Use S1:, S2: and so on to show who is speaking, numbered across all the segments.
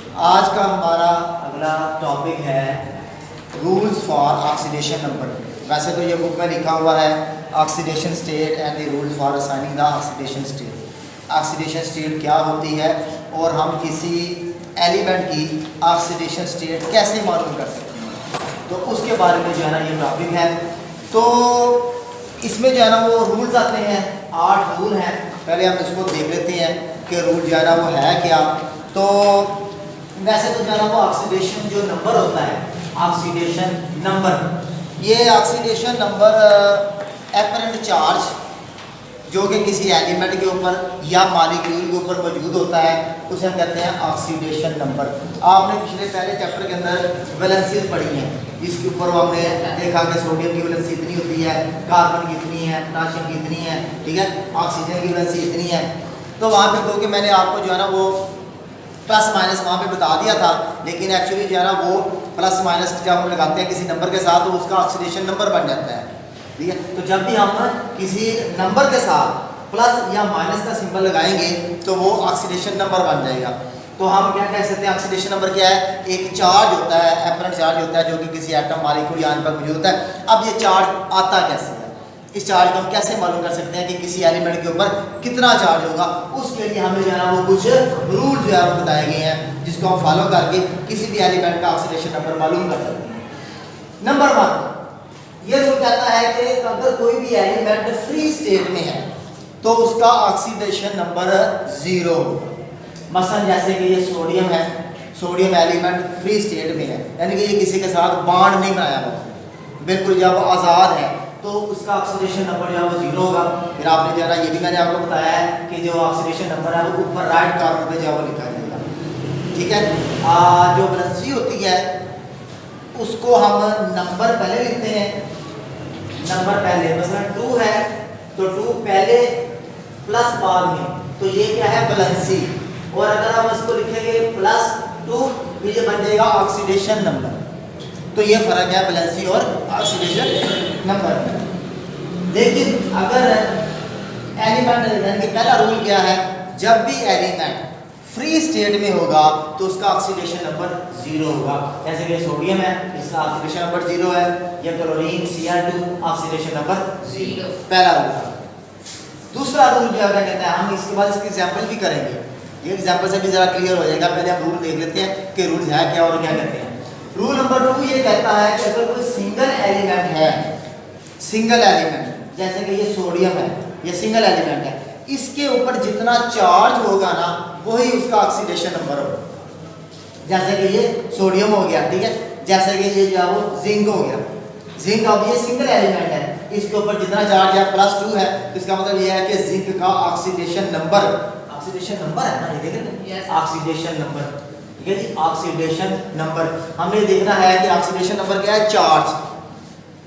S1: आज का हमारा अगला टॉपिक है रूल्स फॉर ऑक्सीडेशन नंबर। वैसे तो ये बुक में लिखा हुआ है oxidation state and the rules for assigning the oxidation state. Oxidation state क्या होती है और हम किसी एलिमेंट की ऑक्सीडेशन स्टेट कैसे मालूम कर सकते हैं, तो उसके बारे में जो है ना ये टॉपिक है। तो इसमें जो है ना वो रूल्स आते हैं, 8 रूल हैं। पहले हम इसको देख लेते हैं कि रूल जो है ना वो है क्या। तो वैसे तो जो है ना वो ऑक्सीडेशन जो नंबर होता है, ऑक्सीडेशन नंबर, ये ऑक्सीडेशन नंबर एपरेंट चार्ज जो कि किसी एलिमेंट के ऊपर या मॉलिक्यूल के ऊपर मौजूद होता है उसे हम कहते हैं ऑक्सीडेशन नंबर। आपने पहले चैप्टर के अंदर वैलेंसीज पढ़ी हैं, जिसके ऊपर हमने देखा कि सोडियम की वैलेंसी इतनी होती है, कार्बन की इतनी है, पोटाशियम की इतनी है, ठीक है, ऑक्सीजन की वैलेंसी इतनी है। तो वहाँ पे क्योंकि मैंने आपको जो है ना वो प्लस माइनस वहाँ पे बता दिया था, लेकिन एक्चुअली जो है ना वो प्लस माइनस जब हम लगाते हैं किसी नंबर के साथ तो उसका ऑक्सीडेशन नंबर बन जाता है, ठीक है। तो जब भी हम किसी नंबर के साथ प्लस या माइनस का सिंबल लगाएंगे तो वो ऑक्सीडेशन नंबर बन जाएगा। तो हम क्या कह सकते हैं, ऑक्सीडेशन नंबर क्या है? एक चार्ज होता है, एपरेंट चार्ज होता है जो कि किसी एटम मॉलिक्यूल या पर मौजूद होता है। अब ये चार्ज आता कैसे है, इस चार्ज को हम कैसे मालूम कर सकते हैं कि किसी एलिमेंट के ऊपर कितना चार्ज होगा? उसके लिए हमें जो है ना वो कुछ रूल जो है वो बताए गए हैं, जिसको हम फॉलो करके किसी भी एलिमेंट का ऑक्सीडेशन नंबर मालूम कर सकते हैं। नंबर 1 ये रूल कहता है कि अगर कोई भी एलिमेंट फ्री स्टेट में है तो उसका ऑक्सीडेशन नंबर 0 होगा। मसलन जैसे कि ये सोडियम है, सोडियम एलिमेंट फ्री स्टेट में है, यानी कि ये किसी के साथ बॉन्ड नहीं बनाया हुआ, बिल्कुल जब आज़ाद है, तो उसका ऑक्सीडेशन नंबर जो है वो 0 होगा। फिर आपने जो है ना ये भी मैंने आपको बताया है कि जो ऑक्सीडेशन नंबर है वो ऊपर राइट कॉर्नर पे जो है वो लिखा जाएगा, ठीक है। जो वैलेंसी होती है उसको हम नंबर पहले लिखते हैं, नंबर पहले, मसलन 2 है तो 2 पहले प्लस बाद में, तो ये क्या है? वैलेंसी। और अगर हम इसको लिखेंगे +2 तो ये बन जाएगा ऑक्सीडेशन नंबर। तो ये फर्क है वैलेंसी और ऑक्सीडेशन नंबर में। लेकिन अगर एलिमेंट, यानी कि पहला रूल क्या है, जब भी एलिमेंट फ्री स्टेट में होगा तो उसका ऑक्सीडेशन नंबर 0 होगा। जैसे कि सोडियम है, इसका ऑक्सीडेशन नंबर 0 है, या क्लोरीन Cl2 ऑक्सीडेशन नंबर 0, पहला रूल। दूसरा रूल क्या कहता है, हम इसके बाद इसकी एग्जांपल भी करेंगे, ये एग्जांपल से भी जरा क्लियर हो जाएगा। पहले हम रूल देख लेते हैं कि रूल है क्या और क्या कहते हैं। रूल नंबर 2 ये कहता है कि अगर कोई सिंगल एलिमेंट है, सिंगल एलिमेंट जैसे कि ये सोडियम है, ये सिंगल एलिमेंट है, इसके ऊपर जितना चार्ज होगा ना वही उसका ऑक्सीडेशन नंबर होगा। जैसे कि ये सोडियम हो गया, ठीक है, जैसे कि ये जो है वो जिंक हो गया, जिंक अब ये सिंगल एलिमेंट है, इसके ऊपर जितना चार्ज है +2 है, तो इसका मतलब ये है कि जिंक का ऑक्सीडेशन नंबर, ऑक्सीडेशन नंबर है ना, ये देखें ऑक्सीडेशन नंबर, ठीक है जी, ऑक्सीडेशन नंबर। हमने देखना है कि ऑक्सीडेशन नंबर क्या है? चार्ज,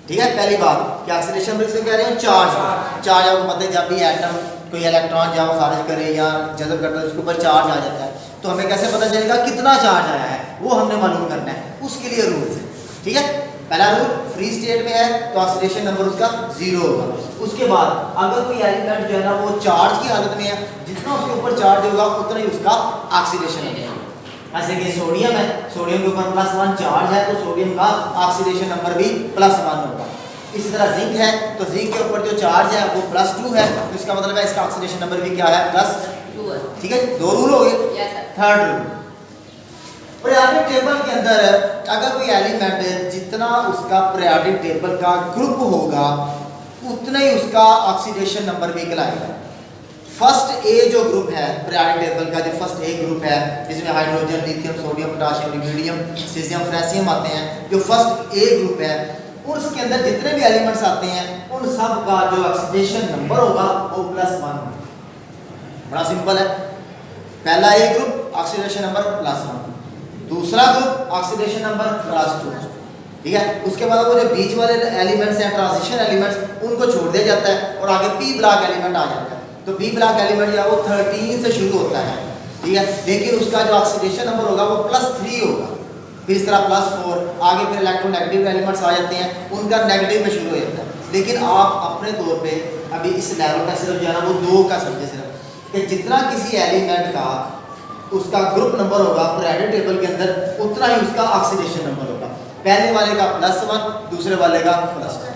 S1: ठीक है। पहली बात कि ऑक्सीडेशन नंबर से कह रहे हैं चार्ज। चार्ज आपको पता है, जब भी एटम कोई इलेक्ट्रॉन जब खारिज करे या जज़ब करता है उसके ऊपर चार्ज आ जाता है, तो हमें कैसे पता चलेगा कितना चार्ज आया है? वो हमने मालूम करना है, उसके लिए रूल्स है, ठीक है। पहला रूल, फ्री स्टेट में है तो ऑक्सीडेशन नंबर उसका 0 होगा। उसके बाद अगर कोई एलिमेंट जो है ना वो चार्ज की हालत में है, जितना उसके ऊपर चार्ज होगा उतना ही उसका ऑक्सीडेशन नंबर होगा। ऐसे कि सोडियम है, सोडियम के ऊपर +1 चार्ज है तो सोडियम का ऑक्सीडेशन नंबर भी +1 होगा। इसी तरह जिंक है तो जिंक के ऊपर जो चार्ज है वो +2 है, तो इसका मतलब है इसका ऑक्सीडेशन नंबर भी क्या है? +2 है, ठीक है। 2 रूल हो गए। थर्ड रूल, पीरियोडिक टेबल के अंदर अगर कोई एलिमेंट जितना उसका पीरियोडिक टेबल का ग्रुप होगा उतना ही उसका ऑक्सीडेशन नंबर भी कहलाएगा। फर्स्ट ए जो ग्रुप है पीरियोडिक टेबल का, जो फर्स्ट ए ग्रुप है जिसमें hydrogen, lithium, sodium, potassium, rubidium, caesium, francium आते हैं, जो फर्स्ट ए ग्रुप है उसके अंदर जितने भी एलिमेंट्स आते हैं उन सब का जो ऑक्सीडेशन नंबर होगा वो +1 होगा। बड़ा सिंपल है, पहला ए ग्रुप ऑक्सीडेशन नंबर +1, दूसरा ग्रुप ऑक्सीडेशन नंबर +2, ठीक है। उसके बाद वो जो बीच वाले एलिमेंट्स हैं, ट्रांजिशन एलिमेंट्स, उनको छोड़ दिया जाता है और आगे पी ब्लॉक एलिमेंट आ जाता है। तो पी ब्लॉक एलिमेंट जो है वो 13 से शुरू होता है, ठीक है, लेकिन उसका जो ऑक्सीडेशन नंबर होगा वो +3 होगा। फिर इस तरह +4 आगे फिर इलेक्ट्रोनेगेटिव एलिमेंट्स आ जाते हैं, उनका नेगेटिव में शुरू हो जाता है। लेकिन आप अपने तौर पे अभी इस लेवल का सिर्फ जो है ना वो 2 का समझे, सिर्फ कि जितना किसी एलिमेंट का उसका ग्रुप नंबर होगा पीरियोडिक टेबल के अंदर, उतना ही उसका ऑक्सीडेशन नंबर होगा। पहले वाले का +1, दूसरे वाले का +2।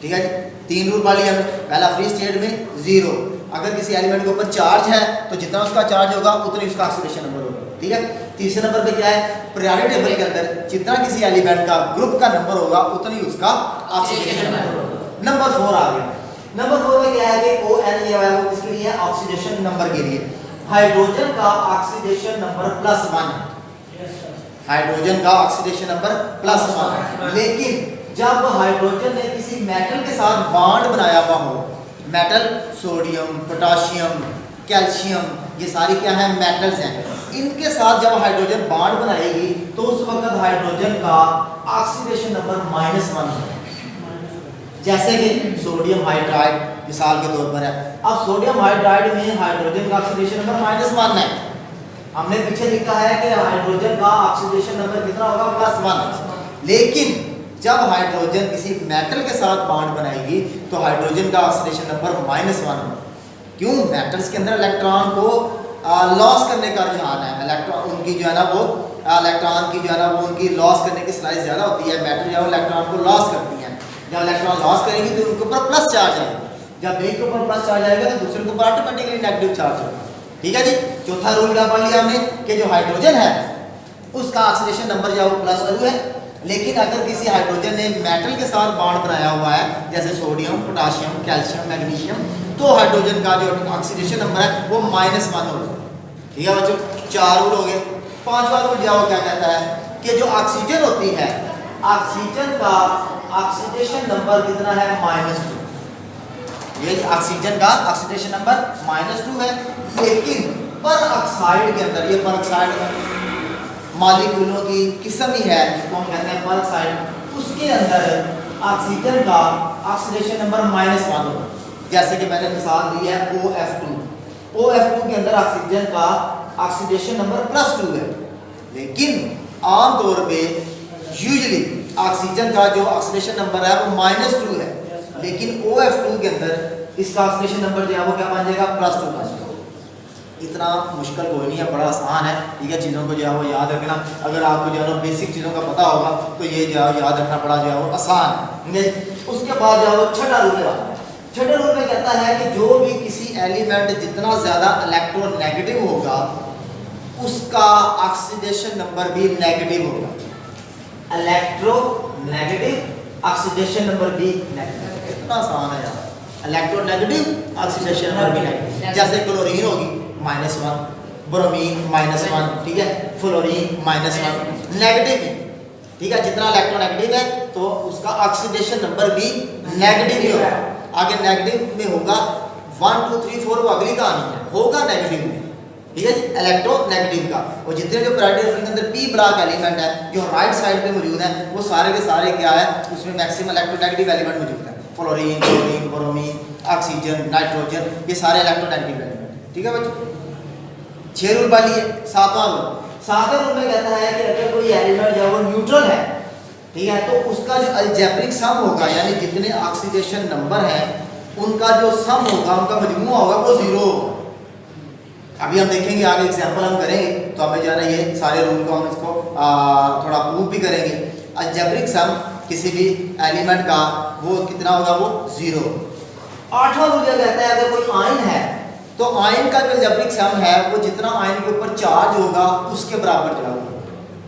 S1: ठीक है जी, 3 रूल वाली हमें। पहला फ्री स्टेट में 0, अगर किसी एलिमेंट के ऊपर चार्ज है तो जितना उसका चार्ज होगा उतना ही उसका ऑक्सीडेशन नंबर होगा। ठीक है, तीसरे नंबर पे क्या है, पीरियोडिक टेबल के अंदर जितना किसी एलिमेंट का ग्रुप का नंबर होगा उतना ही उसका ऑक्सीडेशन नंबर होगा। नंबर 4 आ गया। नंबर 4 में क्या है कि ON ये वाला वो किसके लिए है, ऑक्सीडेशन नंबर के लिए। हाइड्रोजन का ऑक्सीडेशन नंबर +1 है, हाइड्रोजन का ऑक्सीडेशन नंबर +1। लेकिन जब हाइड्रोजन ने किसी मेटल के साथ बॉन्ड बनाया हुआ हो, मेटल सोडियम, पोटाशियम, कैल्शियम, ये सारी क्या है, मेटल्स हैं, इनके साथ जब हाइड्रोजन बॉन्ड बनाएगी तो उस वक्त हाइड्रोजन का ऑक्सीडेशन नंबर -1 है। जैसे कि सोडियम हाइड्राइड मिसाल के तौर पर है। अब सोडियम हाइड्राइड में हाइड्रोजन का ऑक्सीडेशन नंबर -1 है। हमने पीछे लिखा है कि हाइड्रोजन का ऑक्सीडेशन नंबर कितना होगा, +1। लेकिन जब हाइड्रोजन किसी मेटल के साथ बॉन्ड बनाएगी तो हाइड्रोजन का ऑक्सीडेशन नंबर -1 होगा। क्यों, मेटल्स के अंदर इलेक्ट्रॉन को लॉस करने का रुझान है, इलेक्ट्रॉन उनकी जो है ना वो इलेक्ट्रॉन की जो है ना वो उनकी लॉस करने की सलाहियत ज़्यादा होती है। मेटल जो है इलेक्ट्रॉन को लॉस करती हैं, जब इलेक्ट्रॉन लॉस करेगी तो उनके ऊपर प्लस चार्ज आएगा, जब एक के ऊपर प्लस चार्ज आएगा तो दूसरे के ऊपर ऑटोमेटिकली नेगेटिव चार्ज होगा। ठीक है जी, चौथा रूल क्या पढ़ लिया हमने कि जो हाइड्रोजन है उसका ऑक्सीडेशन नंबर जो है वो +2 है। लेकिन अगर किसी हाइड्रोजन ने मेटल के साथ बॉन्ड बनाया हुआ है जैसे सोडियम, पोटाशियम, कैल्शियम, मैग्नीशियम, तो हाइड्रोजन का जो ऑक्सीडेशन नंबर है वो -1 होगा। ठीक है बच्चों, 4 रूल हो गए। 5वां रूल जो क्या कहता है कि जो ऑक्सीजन होती है, ऑक्सीजन का ऑक्सीडेशन नंबर कितना है, -2। ये ऑक्सीजन का ऑक्सीडेशन नंबर -2 है। लेकिन पर ऑक्साइड के अंदर, ये पर ऑक्साइड मॉलिक्यूलों की किस्म ही है जिसको हम कहते हैं पर ऑक्साइड, उसके अंदर ऑक्सीजन का ऑक्सीडेशन नंबर -1 होगा। जैसे कि मैंने मिसाल दी है OF2, OF2 के अंदर ऑक्सीजन का ऑक्सीडेशन नंबर +2 है। लेकिन आम तौर पे यूजुअली ऑक्सीजन का जो ऑक्सीडेशन नंबर है वो -2 है, लेकिन OF2 के अंदर इसका ऑक्सीडेशन नंबर जो है वो क्या बन जाएगा, +2 बन जाएगा। इतना मुश्किल कोई नहीं है, बड़ा आसान है। ठीक है, चीज़ों को जो है वो याद रखना, अगर आपको जो है ना बेसिक चीज़ों का पता होगा तो ये जो है याद रखना बड़ा जो है वो आसान है। उसके बाद जो है वो छठा रूल है। छठे रूल में कहता है कि जो भी किसी एलिमेंट जितना ज़्यादा इलेक्ट्रोनेगेटिव होगा उसका ऑक्सीडेशन नंबर भी नेगेटिव होगा। इलेक्ट्रोनेगेटिव ऑक्सीडेशन नंबर भी नेगेटिव, इतना आसान है यार। इलेक्ट्रोनेगेटिव ऑक्सीडेशन नंबर भी नेगेटिव, जैसे क्लोरीन होगी -1, ब्रोमीन -1, ठीक है, फ्लोरीन -1, नेगेटिव है। ठीक है, जितना इलेक्ट्रोनेगेटिव है तो उसका ऑक्सीडेशन नंबर भी नेगेटिव ही होगा। आगे नेगेटिव में होगा 1 2 3 4 वो अगली कहानी है, होगा नेगेटिव में। ठीक है जी, इलेक्ट्रोनेगेटिव का। और जितने जो पीरियोडिक टेबल के अंदर p ब्लॉक एलिमेंट है जो राइट साइड पे मौजूद है वो सारे के सारे क्या है, उसमें मैक्सिमम इलेक्ट्रोनेगेटिव एलिमेंट मौजूद है। Fluorine, chlorine, bromine, oxygen, nitrogen, ये सारे इलेक्ट्रोनेगेटिव एलिमेंट। ठीक है बच्चों, 6 रूल पढ़ लिए। 7वां रूल, 7वें रूल में कहता है कि अगर कोई एलिमेंट जो वो न्यूट्रल है, ठीक है, तो उसका जो अलजेब्रिक सम होगा, यानी जितने ऑक्सीडेशन नंबर हैं उनका जो सम होगा, उनका मजमूआ होगा वो 0 होगा। अभी हम देखेंगे, आगे एग्जांपल हम करेंगे तो हमें जो है ना ये सारे रूल को हम इसको थोड़ा प्रूव भी करेंगे। अलजेब्रिक सम किसी भी एलिमेंट का वो कितना होगा, वो 0। 8वां रूल ये कहता है अगर कोई आयन है तो आयन का जो अलजेब्रिक सम है वो जितना आयन के ऊपर चार्ज होगा उसके बराबर जो है।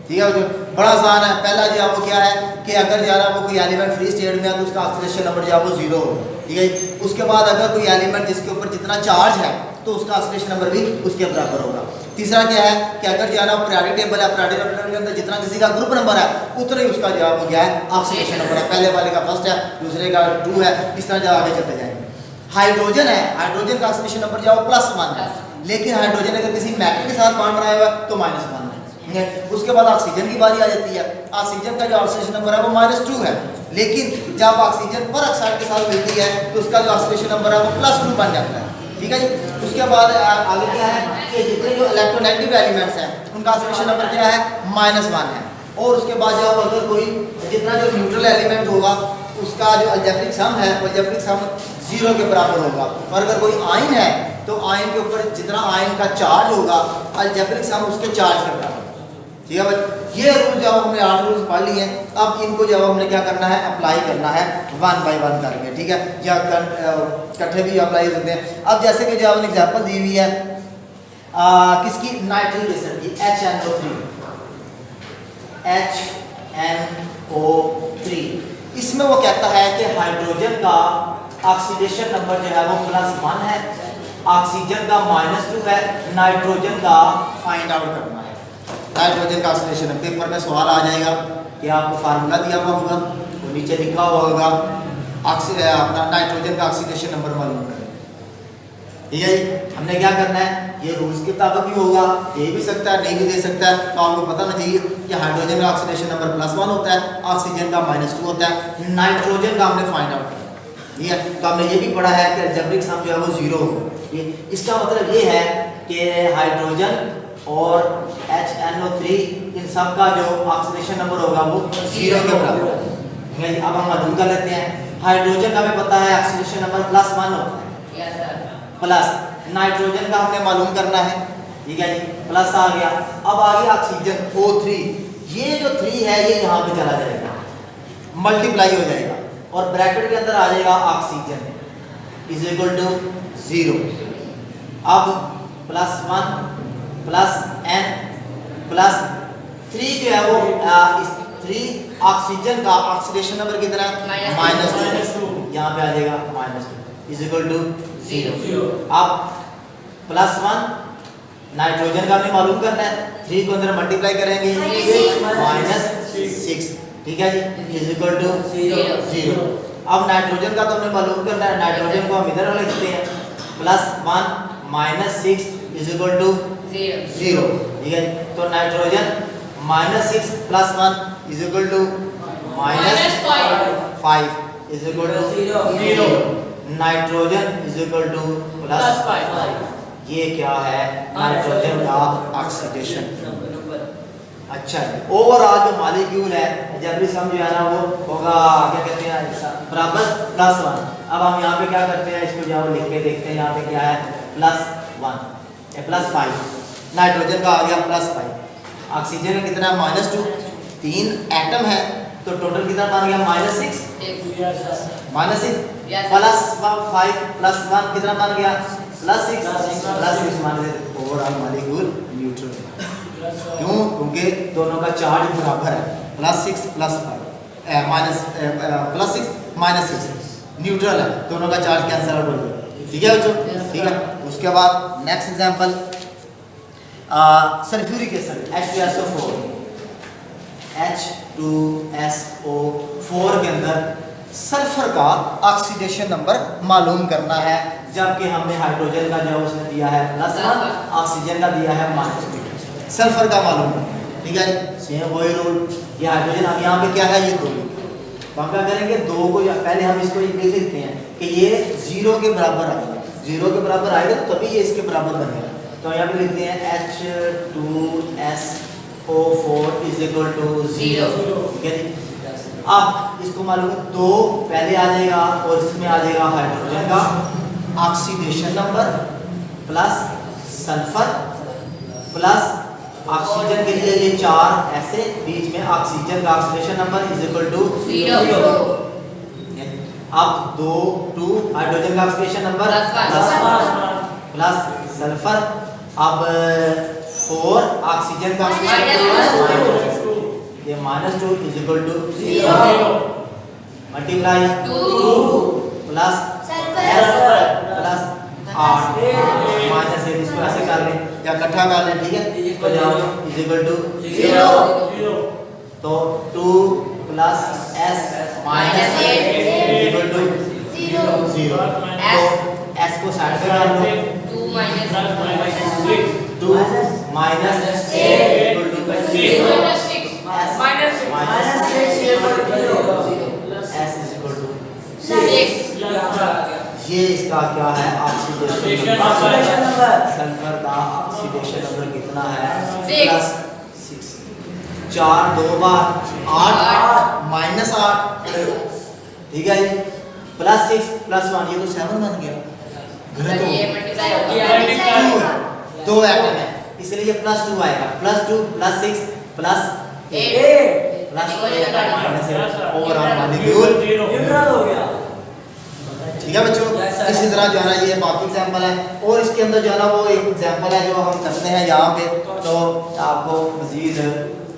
S1: ठीक है, जो बड़ा आसान है। पहला जो है वो क्या है कि अगर जो है वो कोई एलिमेंट फ्री स्टेट में है तो उसका ऑक्सीडेशन नंबर जो है वो 0 होगा। ठीक है, उसके बाद अगर कोई एलिमेंट जिसके ऊपर जितना चार्ज है तो उसका ऑक्सीडेशन नंबर भी उसके बराबर होगा। तीसरा क्या है कि अगर जो है ना पीरियोडिक टेबल है, पीरियोडिक टेबल के अंदर जितना किसी का ग्रुप नंबर है उतना ही उसका जो है वो क्या है, ऑक्सीडेशन नंबर है। पहले वाले का 1 है, दूसरे का 2 है, इस तरह जो आगे चलते जाएंगे। हाइड्रोजन है, हाइड्रोजन का ऑक्सीडेशन नंबर जो है वो +1 है, लेकिन हाइड्रोजन अगर किसी मेटल के साथ बॉन्ड बनाया हुआ है तो -1 है। उसके बाद ऑक्सीजन की बारी आ जाती है। ऑक्सीजन का जो ऑक्सीडेशन नंबर है वो -2 है, लेकिन जब ऑक्सीजन पर ऑक्साइड के साथ मिलती है तो उसका जो ऑक्सीडेशन नंबर है वो +2 बन जाता है। ठीक है जी, उसके बाद आगे क्या है कि जितने जो इलेक्ट्रोनेगेटिव एलिमेंट्स हैं उनका ऑक्सीडेशन नंबर क्या है, -1 है। और उसके बाद जब अगर कोई जितना जो न्यूट्रल एलिमेंट होगा उसका जो अलजेब्रिक सम है वो अलजेब्रिक सम 0 के बराबर होगा। और अगर कोई आयन है तो आयन के ऊपर जितना आयन का चार्ज होगा अलजेब्रिक सम उसके चार्ज करना है। ठीक है भाई, ये रूल जब हमने 8 रूल्स पढ़ लिए हैं, अब इनको जब हमने क्या करना है अप्लाई करना है 1 बाय 1 करके। ठीक है, या इकट्ठे भी अप्लाई हो सकते हैं। अब जैसे कि जो हमने एग्जांपल दी हुई है किसकी, नाइट्रिक एसिड की, HNO3। इसमें वो कहता है कि हाइड्रोजन का ऑक्सीडेशन नंबर जो है वो +1 है, ऑक्सीजन का -2 है, नाइट्रोजन का फाइंड आउट करना है। नाइट्रोजन का ऑक्सीडेशन पेपर में सवाल आ जाएगा कि आपको फार्मूला दिया हुआ होगा, वो नीचे लिखा हुआ होगा, अपना नाइट्रोजन का ऑक्सीडेशन नंबर मालूम करें। ठीक है, हमने क्या करना है, ये रूल्स के मुताबिक भी होगा, दे भी सकता है नहीं भी दे सकता है। तो आपको पता होना चाहिए कि हाइड्रोजन का ऑक्सीडेशन नंबर +1 होता है, ऑक्सीजन का -2 होता है, नाइट्रोजन का हमने फाइंड आउट किया। ठीक है, तो हमने ये भी पढ़ा है कि अलजेब्रिक सम जो है वो 0 होगा। इसका मतलब ये है कि हाइड्रोजन और HNO3 इन सब का जो ऑक्सीडेशन नंबर होगा वो 0 के बराबर है। अब हम मालूम कर लेते हैं, हाइड्रोजन का हमें पता है ऑक्सीडेशन नंबर +1 होता है, प्लस नाइट्रोजन का हमने मालूम करना है। ठीक है जी, प्लस आ गया। अब आ गया ऑक्सीजन O3, ये जो 3 है ये यहाँ पे चला जाएगा, मल्टीप्लाई हो जाएगा और ब्रैकेट के अंदर आ जाएगा ऑक्सीजन = 0। अब +1 + n + 3 जो है वो इस 3 ऑक्सीजन का ऑक्सीडेशन नंबर कितना है -2, यहाँ पे आ जाएगा -2 = 0। अब +1 नाइट्रोजन का हमें मालूम करना है, 3 को अंदर मल्टीप्लाई करेंगे -6। ठीक है जी, = 0। अब नाइट्रोजन का तो हमें मालूम करना है, नाइट्रोजन को हम इधर लिखते हैं, +1 - 6 = 0। ठीक है, तो नाइट्रोजन -6 + 1 = -5 = 0। नाइट्रोजन +5। ये क्या है, नाइट्रोजन का ऑक्सीडेशन। अच्छा, ओवरऑल जो मॉलिक्यूल है अलजेब्रिक सम जो है ना वो होगा क्या कहते हैं बराबर +1। अब हम यहाँ पे क्या करते हैं, इसको जो लिख के देखते हैं, यहाँ पे क्या है +1 +5, नाइट्रोजन का आ गया +5, ऑक्सीजन का कितना है -2, 3 एटम है तो टोटल कितना बन गया -6 +5 + 1 कितना बन गया +6 माने ओवरऑल मॉलिक्यूल न्यूट्रल है। क्यों, क्योंकि दोनों का चार्ज बराबर है, +6 + 5 -6 न्यूट्रल है, दोनों का चार्ज कैंसिल आउट हो गया। ठीक है बच्चों, ठीक है। उसके बाद next example sulphuric acid H2SO4 के अंदर सल्फर का ऑक्सीडेशन नंबर मालूम करना है, जबकि हमने हाइड्रोजन का जो उसने दिया है +1, ऑक्सीजन का दिया है -2, सल्फर का मालूम करना है। ठीक है, सेम वही रूल, ये हाइड्रोजन अब यहाँ पे क्या है, ये 2, तो हम क्या करेंगे 2 को पहले हम इसको लिख लेते हैं कि ये 0 के बराबर आएगा, 0 के बराबर आएगा तो तभी ये इसके बराबर बनेगा। तो यहाँ पे लिखते हैं H2SO4 = 0। ठीक है जी, अब इसको मालूम है 2 पहले आ जाएगा और इसमें आ जाएगा हाइड्रोजन का oxidation number plus sulphur plus oxygen के लिए ये 4 ऐसे बीच में ऑक्सीजन का ऑक्सीडेशन नंबर = 0। अब 2 हाइड्रोजन का ऑक्सीडेशन नंबर प्लस सल्फर, अब 4 ऑक्सीजन का ये -2 = 0 मल्टीप्लाई 2 प्लस प्लस 8 माइनस इसको ऐसे कर लें या इकट्ठा कर लें। ठीक है, तो जाओ = 0। तो 2 प्लस s माइनस 8 = 0। तो s को साइड पे कर लो, 2 माइनस 8 = 0 ये इसका क्या है ऑक्सीडेशन नंबर, सल्फर का ऑक्सीडेशन नंबर कितना है +6। 4 2 बार 8 -8। ठीक है जी, +6 + 1 ये तो 7 बन गया, घनत्व
S2: ये मल्टीप्लाई होगा
S1: 2 एटम है, इसलिए ये +2 आएगा, +2 +6 +8 ओवरऑल मॉलिक्यूल
S3: न्यूट्रल हो गया।
S1: ठीक है बच्चों। इसी तरह जो है ना ये बाकी एग्जांपल है, और इसके अंदर जो है ना वो एक एग्जांपल है जो हम करते हैं यहाँ पे, तो आपको मजीद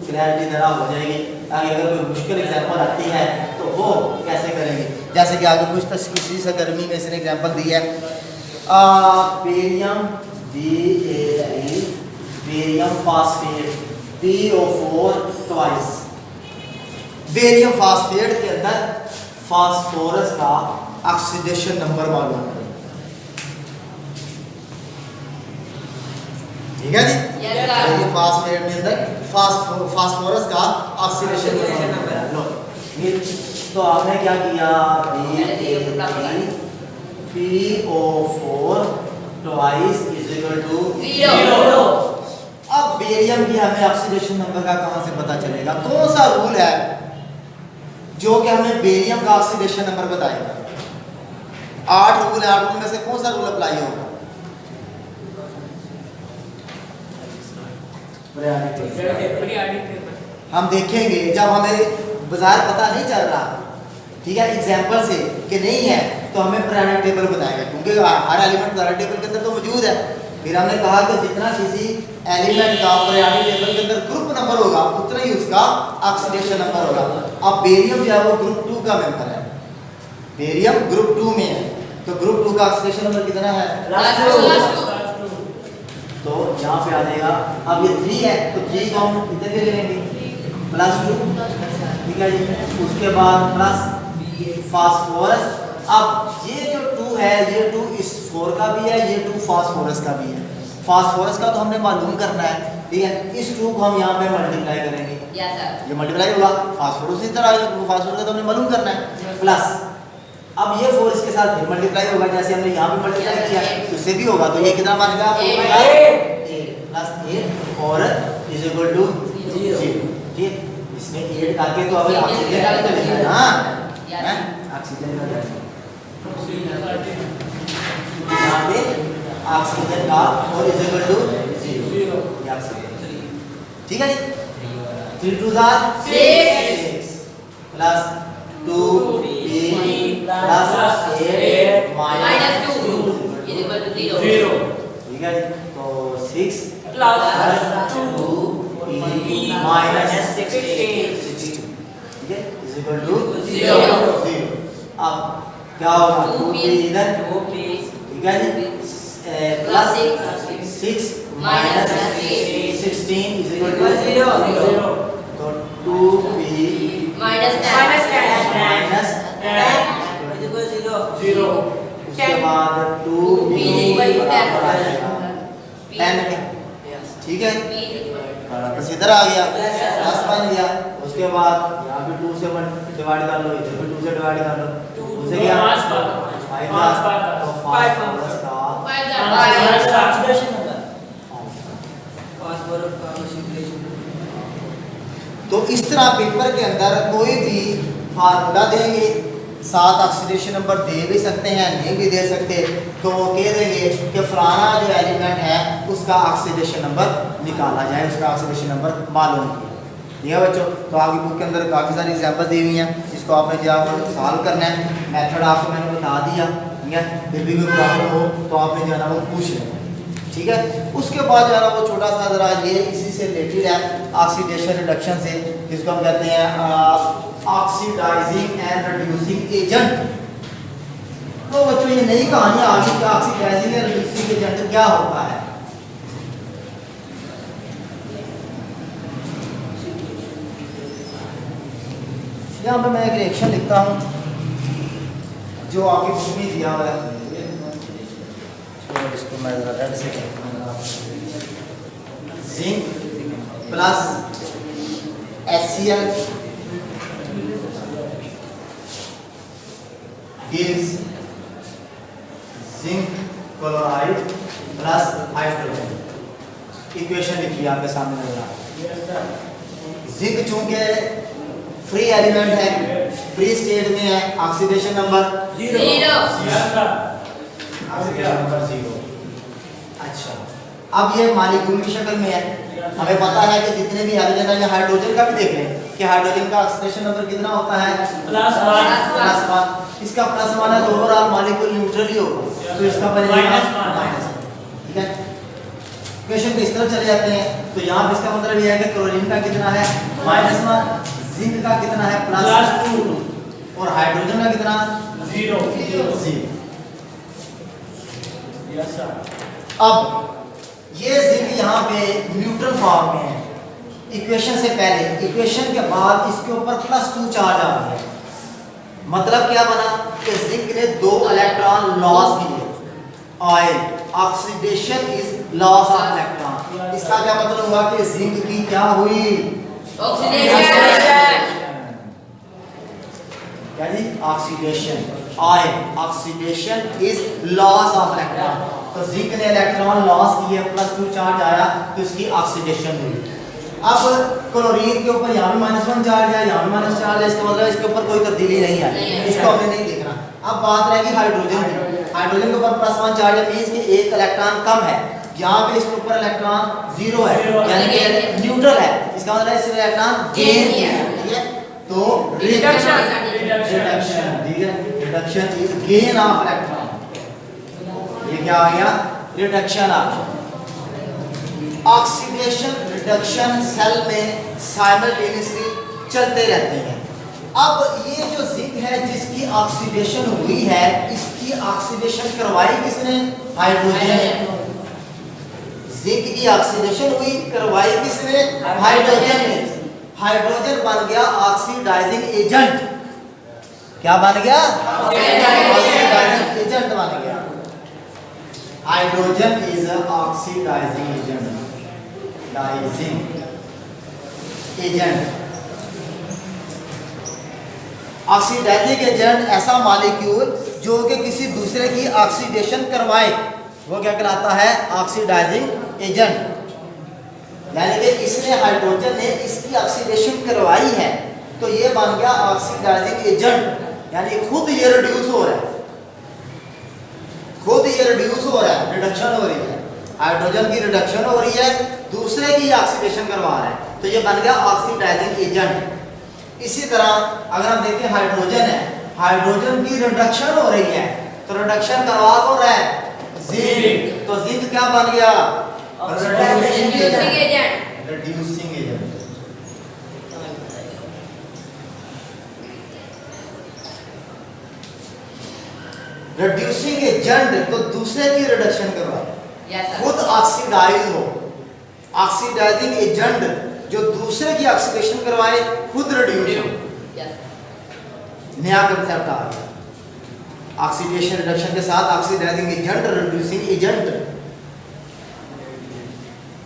S1: क्लैरिटी ज़रा हो जाएगी, ताकि अगर कोई मुश्किल एग्जांपल आती है तो वो कैसे करेंगे। जैसे कि आगे कुछ किसी से गर्मी में इसने एग्जांपल दी है, barium barium phosphate PO4 twice. Barium phosphate के अंदर फास्फोरस का ऑक्सीडेशन नंबर मालूम करें। ठीक है जी। बेरियम फास्फेट में अंदर फास्फोरस का ऑक्सीडेशन नंबर लो। तो आपने क्या किया, PO4 ट्वाइस = 0। अब बेरियम की हमें ऑक्सीडेशन नंबर का कहां से पता चलेगा? कौन सा रूल है जो कि हमें बेरियम का ऑक्सीडेशन नंबर बताएगा? 8 रूल है, 8 रूल में से कौन सा रूल अप्लाई होगा? हम देखेंगे जब हमें बाजार पता नहीं चल रहा, ठीक है, एग्जाम्पल से कि नहीं है, तो हमें पीरियोडिक टेबल बताएगा, क्योंकि हर एलिमेंट पीरियोडिक टेबल के अंदर तो मौजूद है। फिर हमने कहा कि जितना किसी एलिमेंट का पीरियोडिक टेबल के अंदर ग्रुप नंबर होगा उतना ही उसका ऑक्सीडेशन नंबर होगा। अब बेरियम जो है वो ग्रुप 2 का मेंबर है, बेरियम ग्रुप 2 में है, तो ग्रुप 2 का ऑक्सीडेशन नंबर कितना है? तो यहाँ पे आ जाएगा। अब ये 3 है तो 3 को हम कितने ले लेंगे? +2, ठीक है जी। उसके बाद प्लस फास्फोरस। अब ये जो 2 है, ये 2 इस 4 का भी है, ये 2 फास्फोरस का भी है। फास्फोरस का तो हमने मालूम करना है, ठीक है। इस 2 को हम यहाँ पे मल्टीप्लाई करेंगे, ये मल्टीप्लाई होगा फास्फोरस इस तरह, फास्फोरस का तो हमने मालूम करना है। प्लस अब ये 4 इसके साथ फिर मल्टीप्लाई होगा, जैसे हमने यहाँ पे मल्टीप्लाई किया उससे भी होगा, तो ये कितना बन गया? 8 + 8 और = 0। ठीक, इसमें 8 करके तो अब ऑक्सीजन का तो लिखा है ना, हैं ऑक्सीजन का यहाँ पे ऑक्सीजन का और = 0 ठीक है जी। 3 2 6 प्लस 2p प्लस 8 माइनस 2 = 0। ठीक है, तो 6 प्लस 2p माइनस 16, ठीक है, = 0। अब क्या होगा? 2p इधर, ठीक है जी, प्लस 6 माइनस 16 = 0। तो 2p माइनस 0। उसके बाद 2p 10, ठीक है, बस इधर आ गया, 10 बन गया। उसके बाद यहाँ पे 2 से डिवाइड कर लो, इधर भी 2 से डिवाइड कर लो, 2 से क्या 5 तो 5 ऑक्सीडेशन नंबर। तो इस तरह पेपर के अंदर कोई भी फार्मूला देंगे, साथ ऑक्सीडेशन नंबर दे भी सकते हैं, नहीं भी दे सकते, तो वो कह देंगे कि फलाना जो एलिमेंट है उसका ऑक्सीडेशन नंबर निकाला जाए, उसका ऑक्सीडेशन नंबर मालूम किया। ठीक है बच्चों, तो आपकी बुक के अंदर काफ़ी सारी एग्जाम्पल दी हुई हैं, इसको आपने जो है सॉल्व करना है। मेथड आपको मैंने बता दिया, ठीक है, फिर भी कोई प्रॉब्लम हो तो आपने जो है ना वो पूछ लेना, ठीक है। उसके बाद जो है ना वो छोटा सा ज़रा ये इसी से रिलेटेड है, ऑक्सीडेशन रिडक्शन से, जिसको हम कहते हैं ऑक्सीडाइजिंग एंड रिड्यूसिंग एजेंट। तो बच्चों ये नई कहानी आ गई कि ऑक्सीडाइजिंग एंड रिड्यूसिंग एजेंट क्या होता है। यहाँ पे मैं एक रिएक्शन लिखता हूँ जो आपकी बुक में दिया हुआ है, इसको मैं रेड से zinc plus HCl gives zinc chloride plus hydrogen. Equation लिखिए आपके सामने नजर आ रहा है। जिंक चूंकि फ्री एलिमेंट है, फ्री स्टेट में है, ऑक्सीडेशन नंबर 0। Oxidation number 0। अच्छा, अब ये मॉलिक्यूल की शक्ल में है, हमें पता है कि जितने भी हाइड्रोजन है, या हाइड्रोजन का भी देख लें कि हाइड्रोजन का ऑक्सीडेशन नंबर कितना होता है +1। इसका +1 है तो ओवरऑल मॉलिक्यूल न्यूट्रल ही होगा, तो इसका बनेगा -1। ठीक है, इक्वेशन के इस तरफ चले जाते हैं, तो यहाँ पे इसका मतलब ये है कि क्लोरीन का कितना है -1, जिंक का कितना है +2 और हाइड्रोजन का कितना 0।
S3: Yes sir.
S1: अब ये जिंक यहाँ पे न्यूट्रल फॉर्म में है इक्वेशन से पहले, इक्वेशन के बाद इसके ऊपर +2 चार्ज आ गया, मतलब क्या बना कि जिंक ने 2 इलेक्ट्रॉन लॉस किए। Oil oxidation is loss of electron, इसका क्या मतलब हुआ कि जिंक की क्या हुई क्या जी oxidation. Oil oxidation is loss of electron, तो जिंक ने इलेक्ट्रॉन लॉस किए, +2 चार्ज आया तो इसकी ऑक्सीडेशन हुई। अब क्लोरीन के ऊपर यहाँ भी -1 चार्ज है, यहाँ भी -1 चार्ज है, इसका मतलब इसके ऊपर कोई तब्दीली नहीं है, इसको हमने नहीं देखना। अब बात रहेगी हाइड्रोजन की, हाइड्रोजन के ऊपर +1 चार्ज है, मींस कि एक इलेक्ट्रॉन कम है, यहाँ पे इसके ऊपर इलेक्ट्रॉन 0 है, यानी कि न्यूट्रल है, इसका मतलब इस इलेक्ट्रॉन गेन है। ठीक है, तो रिडक्शन, ठीक है, reduction is gain of electron, ये क्या आ गया रिडक्शन आ गया। ऑक्सीडेशन रिडक्शन सेल में साइमल्टेनियसली चलते रहते हैं। अब ये जो जिंक है जिसकी ऑक्सीडेशन हुई है, इसकी ऑक्सीडेशन करवाई किसने हाइड्रोजन ने। जिंक की ऑक्सीडेशन हुई, करवाई किसने हाइड्रोजन ने। हाइड्रोजन बन गया ऑक्सीडाइजिंग एजेंट, क्या बन गया ऑक्सीडाइजिंग एजेंट बन गया। हाइड्रोजन इज ऑक्सीडाइजिंग एजेंट, डाइजिंग एजेंट। ऑक्सीडाइजिंग एजेंट ऐसा मॉलिक्यूल जो कि किसी दूसरे की ऑक्सीडेशन करवाए, वो क्या कहलाता है ऑक्सीडाइजिंग एजेंट। यानी कि इसने हाइड्रोजन ने इसकी ऑक्सीडेशन करवाई है तो ये बन गया ऑक्सीडाइजिंग एजेंट, यानी खुद ये रिड्यूस हो रहा है, खुद ये रिड्यूस हो रहा है, रिडक्शन हो रही है, हाइड्रोजन की रिडक्शन हो रही है, दूसरे की ऑक्सीडेशन करवा रहा है, तो ये बन गया ऑक्सीडाइजिंग एजेंट। इसी तरह अगर हम देखें हाइड्रोजन है, हाइड्रोजन की रिडक्शन हो रही है, तो रिडक्शन करवा कौन रहा है जिंक, तो जिंक क्या बन गया रिड्यूसिंग एजेंट। रिड्यूसिंग एजेंट तो दूसरे की रिडक्शन करवाए, खुद ऑक्सीडाइज हो। ऑक्सीडाइजिंग एजेंट जो दूसरे की ऑक्सीडेशन करवाए, खुद रिड्यूस हो। नया कंसेप्ट आ गया, ऑक्सीडेशन रिडक्शन के साथ ऑक्सीडाइजिंग एजेंट, रिड्यूसिंग एजेंट।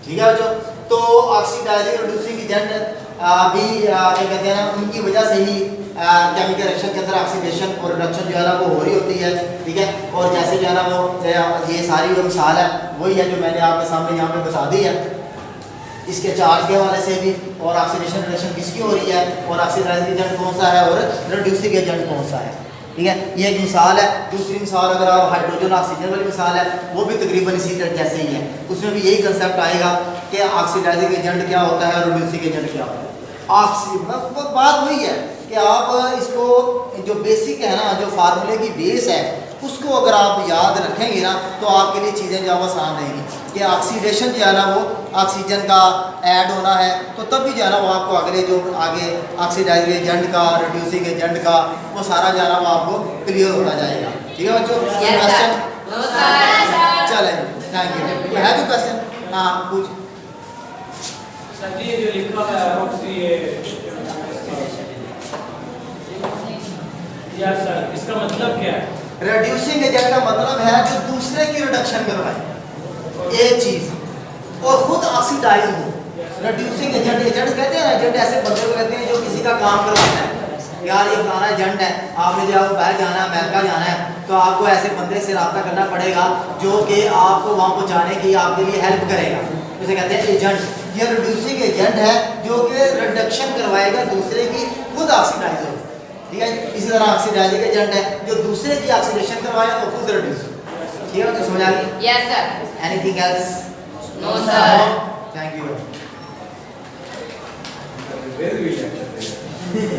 S1: ठीक है बच्चों, तो ऑक्सीडाइजिंग रिड्यूसिंग एजेंट भी क्या कहते हैं ना, उनकी वजह से ही केमिकल रिएक्शन के अंदर ऑक्सीडेशन और रिडक्शन जो है ना वो हो रही होती है। ठीक है, और जैसे जो है ना वो ये सारी जो मिसाल है वही है जो मैंने आपके सामने यहाँ पे बता दी है, इसके चार्ज के हवाले से भी, और ऑक्सीडेशन रिडक्शन किसकी हो रही है, और ऑक्सीडाइजिंग एजेंट कौन सा है, और रिड्यूसिंग एजेंट कौन सा है। ठीक है, ये एक मिसाल है। दूसरी मिसाल अगर आप हाइड्रोजन ऑक्सीजन वाली मिसाल है, वो भी तकरीबन इसी तरह जैसे ही है, उसमें भी यही कंसेप्ट आएगा कि ऑक्सीडाइजिंग एजेंट क्या होता है और रिड्यूसिंग एजेंट क्या होता है। बात वही है कि आप इसको जो बेसिक है ना, जो फार्मूले की बेस है, उसको अगर आप याद रखेंगे ना तो आपके लिए चीज़ें जो है आसान रहेंगी कि ऑक्सीडेशन जो है ना वो ऑक्सीजन का ऐड होना है, तो तब भी जो है ना वो आपको अगले जो आगे ऑक्सीडाइजिंग एजेंट का, रिड्यूसिंग एजेंट का, वो सारा जो है ना वो आपको क्लियर होता जाएगा। ठीक है बच्चों, क्वेश्चन चलें, थैंक यू। है कोई क्वेश्चन? हाँ पूछ।
S3: सर जी जो लिखा है या सर इसका मतलब क्या है?
S1: रिड्यूसिंग एजेंट का मतलब है जो दूसरे की रिडक्शन करवाए एक चीज और खुद ऑक्सीडाइज हो। रिड्यूसिंग एजेंट, एजेंट कहते हैं ना, एजेंट ऐसे बंदे को कहते हैं जो किसी का काम करवाता है। यार ये फलाना एजेंट है, आपने जो है वो बाहर जाना है, अमेरिका जाना है, तो आपको ऐसे बंदे से रब्ता करना पड़ेगा जो कि आपको वहाँ पहुँचाने की आपके लिए हेल्प करेगा, उसे कहते हैं एजेंट। ये रिड्यूसिंग एजेंट है जो कि रिडक्शन करवाएगा दूसरे की, खुद ऑक्सीडाइज हो। ठीक है, इसी तरह ऑक्सीडाइजिंग एजेंट है जो दूसरे की ऑक्सीडेशन करवाए और खुद रिड्यूस हो। ठीक है, तो समझ आ गई?
S2: Yes, sir.
S1: Anything else?
S2: No, sir.
S1: Thank you.
S4: Very good.